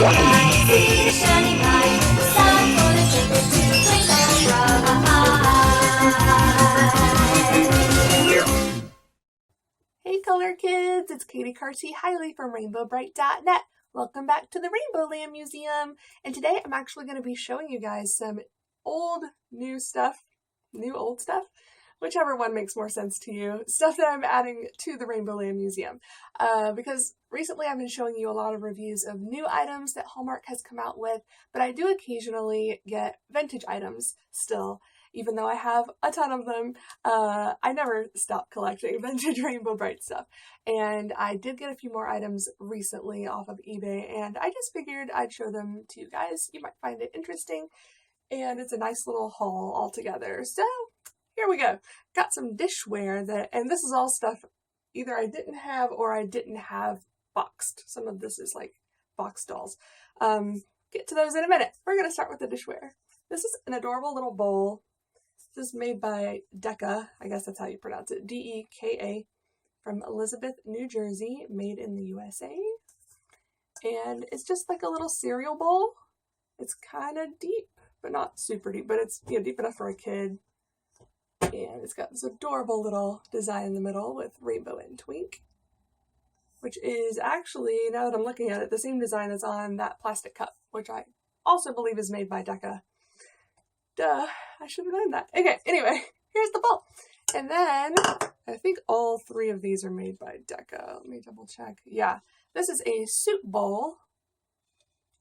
See the shining light, time for the children to twinkle bright. Hey color kids, it's Katie Carty Hiley from RainbowBrite.net. Welcome back to the Rainbow Land Museum. And today I'm actually going to be showing you guys some old, new stuff, old stuff, whichever one makes more sense to you, stuff that I'm adding to the Rainbow Land Museum. Because recently I've been showing you a lot of reviews of new items that Hallmark has come out with, but I do occasionally get vintage items still. Even though I have a ton of them, I never stop collecting vintage Rainbow Brite stuff. And I did get a few more items recently off of eBay, and I just figured I'd show them to you guys. You might find it interesting, and it's a nice little haul altogether. So here we go. Got some dishware and this is all stuff either I didn't have or I didn't have boxed. Some of this is like box dolls. Get to those in a minute. We're going to start with the dishware. This is an adorable little bowl. This is made by Deka, I guess that's how you pronounce it, D-E-K-A, from Elizabeth, New Jersey, made in the USA. And it's just like a little cereal bowl. It's kind of deep, but not super deep, but it's deep enough for a kid. And it's got this adorable little design in the middle with rainbow and twink, which is actually, now that I'm looking at it, the same design that's on that plastic cup, which I also believe is made by Deka. Duh, I should have known that. Okay, anyway, here's the bowl. And then, I think all three of these are made by Deka. Let me double check. Yeah, this is a soup bowl.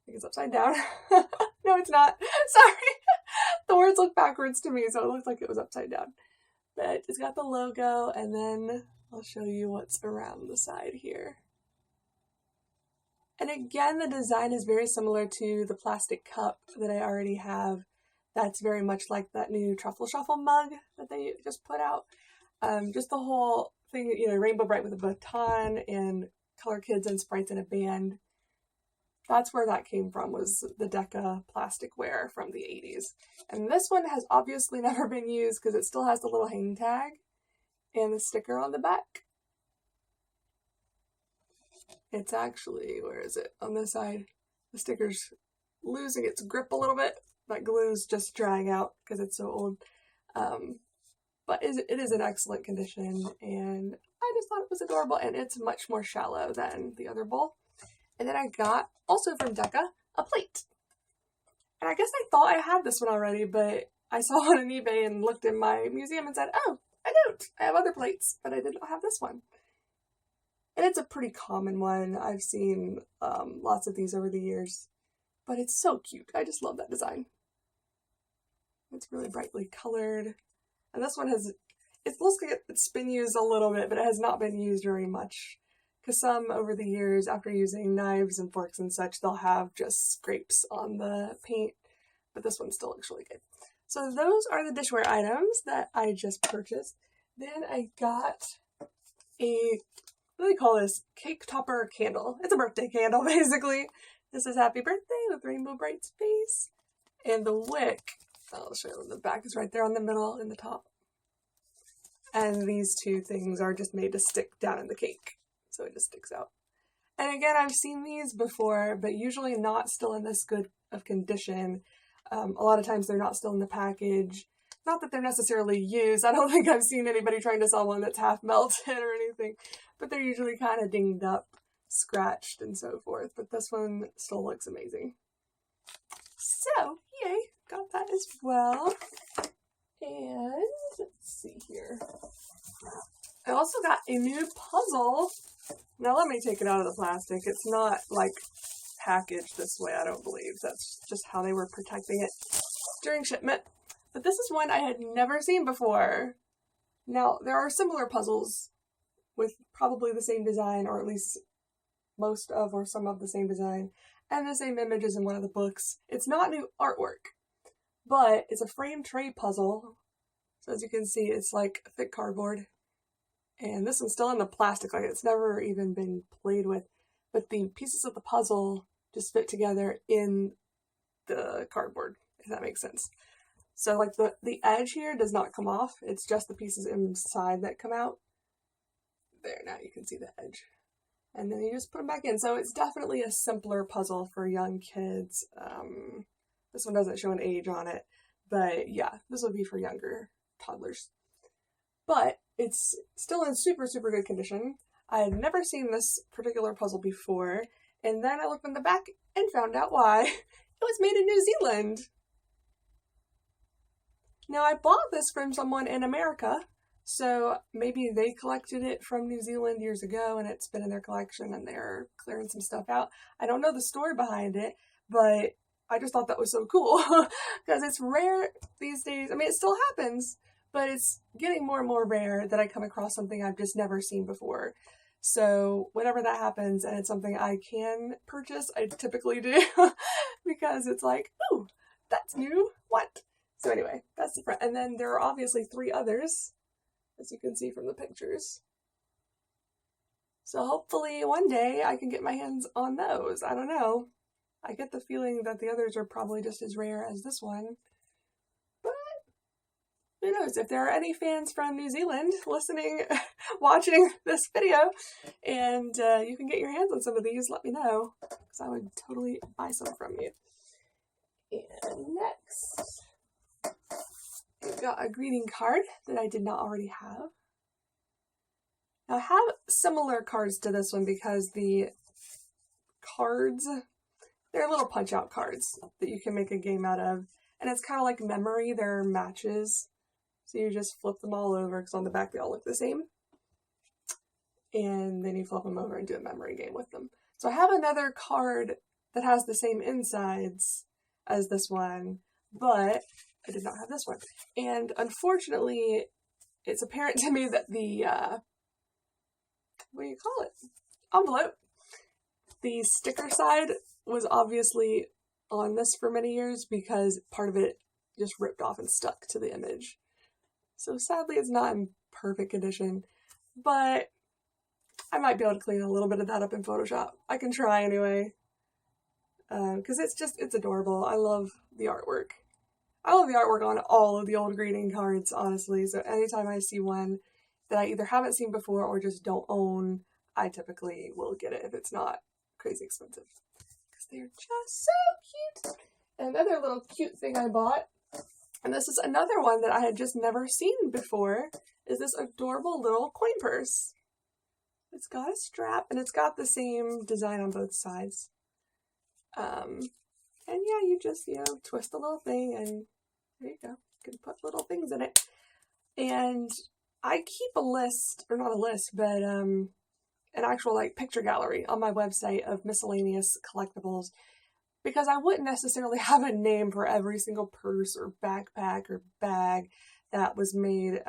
I think it's upside down. No, it's not. Sorry. The words look backwards to me, so it looks like it was upside down. But it's got the logo, and then I'll show you what's around the side here. And again, the design is very similar to the plastic cup that I already have. That's very much like that new Truffle Shuffle mug that they just put out. Just the whole thing, Rainbow Brite with a baton and Color Kids and Sprites in a band. That's where that came from, was the Deka plasticware from the 80s. And this one has obviously never been used because it still has the little hang tag and the sticker on the back. It's actually, where is it? On this side, the sticker's losing its grip a little bit. That glue's just drying out because it's so old. But it is in excellent condition, and I just thought it was adorable, and it's much more shallow than the other bowl. And then I got, also from Deka, a plate. And I guess I thought I had this one already, but I saw it on eBay and looked in my museum and said, oh, I don't. I have other plates, but I did not have this one. And it's a pretty common one. I've seen lots of these over the years. But it's so cute. I just love that design. It's really brightly colored. And this one has, it looks like it's been used a little bit, but it has not been used very much. Because some over the years, after using knives and forks and such, they'll have just scrapes on the paint. But this one still looks really good. So those are the dishware items that I just purchased. Then I got a, what do they call this? Cake topper candle. It's a birthday candle, basically. This is Happy Birthday with Rainbow Brite's face. And the wick, I'll show you the back, is right there on the middle in the top. And these two things are just made to stick down in the cake. So it just sticks out. And again, I've seen these before, but usually not still in this good of condition. A lot of times they're not still in the package. Not that they're necessarily used. I don't think I've seen anybody trying to sell one that's half melted or anything. But they're usually kind of dinged up, scratched, and so forth. But this one still looks amazing. So, yay, got that as well. And let's see here. I also got a new puzzle. Now let me take it out of the plastic. It's not like packaged this way, I don't believe. That's just how they were protecting it during shipment. But this is one I had never seen before. Now, there are similar puzzles with probably the same design, or at least most of or some of the same design, and the same images in one of the books. It's not new artwork, but it's a frame tray puzzle. So as you can see, it's like thick cardboard. And this one's still in the plastic, like it's never even been played with. But the pieces of the puzzle just fit together in the cardboard, if that makes sense. So like the edge here does not come off. It's just the pieces inside that come out. There, now you can see the edge. and then you just put them back in. So it's definitely a simpler puzzle for young kids. This one doesn't show an age on it, but yeah, this would be for younger toddlers. But it's still in super, super good condition. I had never seen this particular puzzle before, and then I looked in the back and found out why. It was made in New Zealand. Now, I bought this from someone in America, so maybe they collected it from New Zealand years ago and it's been in their collection and they're clearing some stuff out. I don't know the story behind it, but I just thought that was so cool because it's rare these days. I mean, it still happens, but it's getting more and more rare that I come across something I've just never seen before. So whenever that happens and it's something I can purchase, I typically do because it's like, ooh, that's new. What? So anyway, that's the front. And then there are obviously 3 others, as you can see from the pictures. So hopefully one day I can get my hands on those. I don't know. I get the feeling that the others are probably just as rare as this one. But who knows? If there are any fans from New Zealand listening, watching this video, and you can get your hands on some of these, let me know. Because I would totally buy some from you. And next, I've got a greeting card that I did not already have. Now I have similar cards to this one because the cards, they're little punch-out cards that you can make a game out of. And it's kind of like memory, they're matches. So you just flip them all over because on the back they all look the same. And then you flip them over and do a memory game with them. So I have another card that has the same insides as this one, but I did not have this one. And unfortunately, it's apparent to me that the, what do you call it? Envelope. The sticker side was obviously on this for many years because part of it just ripped off and stuck to the image. So sadly, it's not in perfect condition, but I might be able to clean a little bit of that up in Photoshop. I can try anyway, because it's adorable. I love the artwork. I love the artwork on all of the old greeting cards, honestly, so anytime I see one that I either haven't seen before or just don't own, I typically will get it if it's not crazy expensive. Because they're just so cute! And another little cute thing I bought, and this is another one that I had just never seen before, is this adorable little coin purse. It's got a strap, and it's got the same design on both sides. And yeah, you just, twist the little thing, and there you go. You can put little things in it. And I keep a list, or not a list, but an actual picture gallery on my website of miscellaneous collectibles, because I wouldn't necessarily have a name for every single purse or backpack or bag that was made.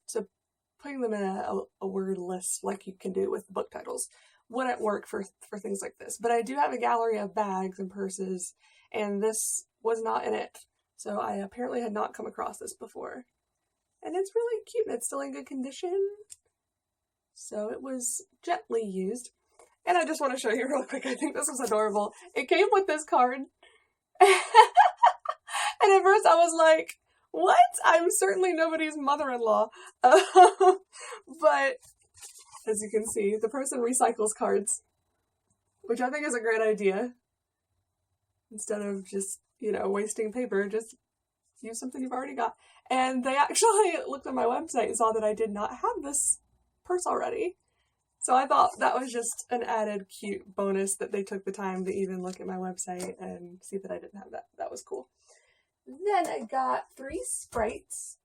So putting them in a word list like you can do with book titles wouldn't work for things like this. But I do have a gallery of bags and purses, and this was not in it. So I apparently had not come across this before. And it's really cute, and it's still in good condition. So it was gently used. And I just want to show you real quick, I think this is adorable. It came with this card. And at first I was like, what? I'm certainly nobody's mother-in-law. But as you can see, the person recycles cards, which I think is a great idea. Instead of just, wasting paper, just use something you've already got. And they actually looked on my website and saw that I did not have this purse already. So I thought that was just an added cute bonus that they took the time to even look at my website and see that I didn't have that. That was cool. Then I got 3 Sprites.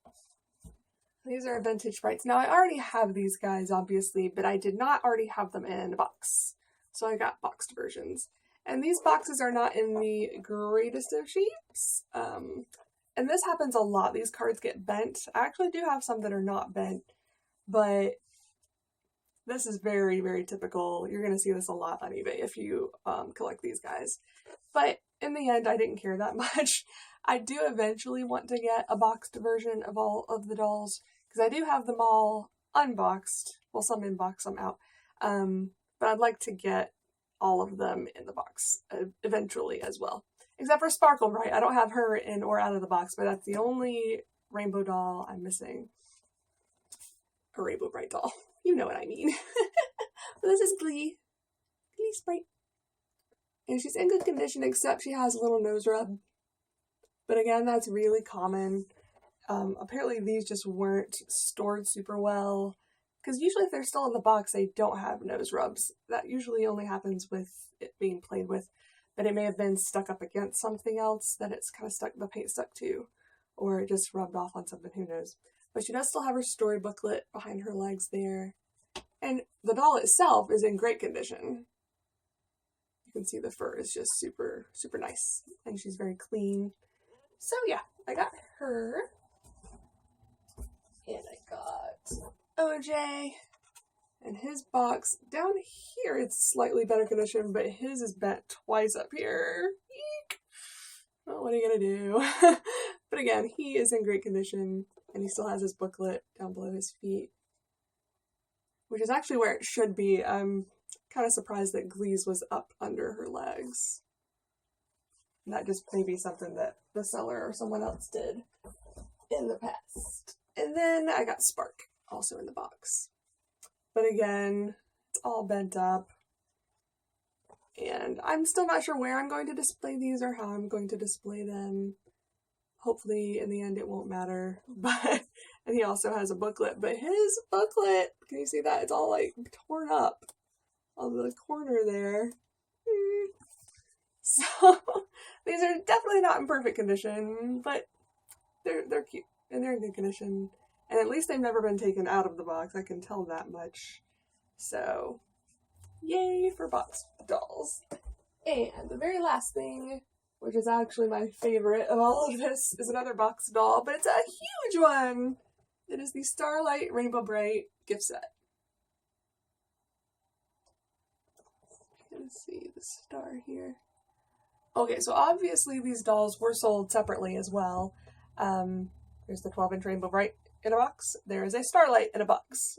These are vintage Sprites. Now I already have these guys, obviously, but I did not already have them in a box. So I got boxed versions. And these boxes are not in the greatest of shapes. And this happens a lot. These cards get bent. I actually do have some that are not bent, but this is very, very typical. You're going to see this a lot on eBay if you collect these guys. But in the end, I didn't care that much. I do eventually want to get a boxed version of all of the dolls, because I do have them all unboxed. Well, some in box, some out. But I'd like to get all of them in the box eventually as well. Except for Sparkle Brite. I don't have her in or out of the box, but that's the only rainbow doll I'm missing. A Rainbow Brite doll. You know what I mean. This is Glee. kitty Sprite. And she's in good condition, except she has a little nose rub. But again, that's really common. Apparently these just weren't stored super well, because usually if they're still in the box, they don't have nose rubs. That usually only happens with it being played with, but it may have been stuck up against something else that it's kind of stuck, the paint stuck to, or it just rubbed off on something, who knows. But she does still have her story booklet behind her legs there. And the doll itself is in great condition. You can see the fur is just super, super nice, and she's very clean. So yeah, I got her. And I got OJ, and his box down here, it's slightly better condition, but his is bent twice up here. Eek. Well, what are you gonna do? But again, he is in great condition, and he still has his booklet down below his feet, which is actually where it should be. I'm kind of surprised that Glee's was up under her legs. And that just may be something that the seller or someone else did in the past. And then I got Spark, also in the box. But again, it's all bent up. And I'm still not sure where I'm going to display these or how I'm going to display them. Hopefully, in the end, it won't matter. But, and he also has a booklet. But his booklet, can you see that? It's all like torn up on the corner there. So, these are definitely not in perfect condition, but they're cute. And they're in good condition. And at least they've never been taken out of the box. I can tell that much. So, yay for box dolls. And the very last thing, which is actually my favorite of all of this, is another box doll. But it's a huge one! It is the Starlight Rainbow Brite gift set. You can see the star here. Okay, so obviously these dolls were sold separately as well. There's the 12-inch Rainbow Brite in a box. There is a Starlight in a box.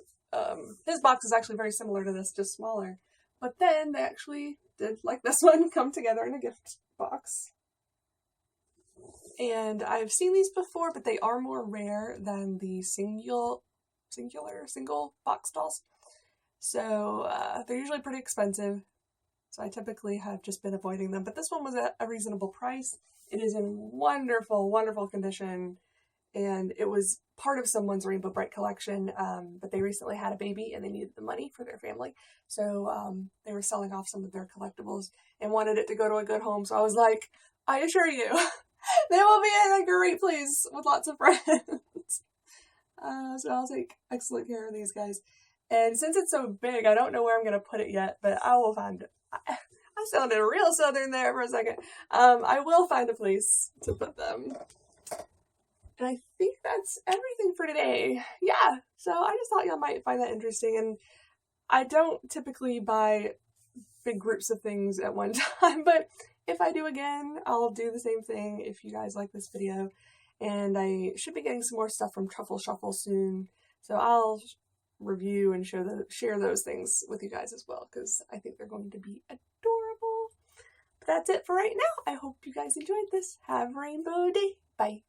His box is actually very similar to this, just smaller. But then they actually did, like this one, come together in a gift box. And I've seen these before, but they are more rare than the single box dolls. So they're usually pretty expensive. So I typically have just been avoiding them. But this one was at a reasonable price. It is in wonderful, wonderful condition. And it was part of someone's Rainbow Brite collection, but they recently had a baby and they needed the money for their family. So they were selling off some of their collectibles and wanted it to go to a good home. So I was like, I assure you, they will be in a great place with lots of friends. So I'll take excellent care of these guys. And since it's so big, I don't know where I'm going to put it yet, but I will find it. I sounded real southern there for a second. I will find a place to put them. And I think that's everything for today. Yeah, so I just thought y'all might find that interesting. And I don't typically buy big groups of things at one time, but if I do again, I'll do the same thing if you guys like this video. And I should be getting some more stuff from Truffle Shuffle soon. So I'll review and share those things with you guys as well, because I think they're going to be adorable. But that's it for right now. I hope you guys enjoyed this. Have a rainbow day. Bye.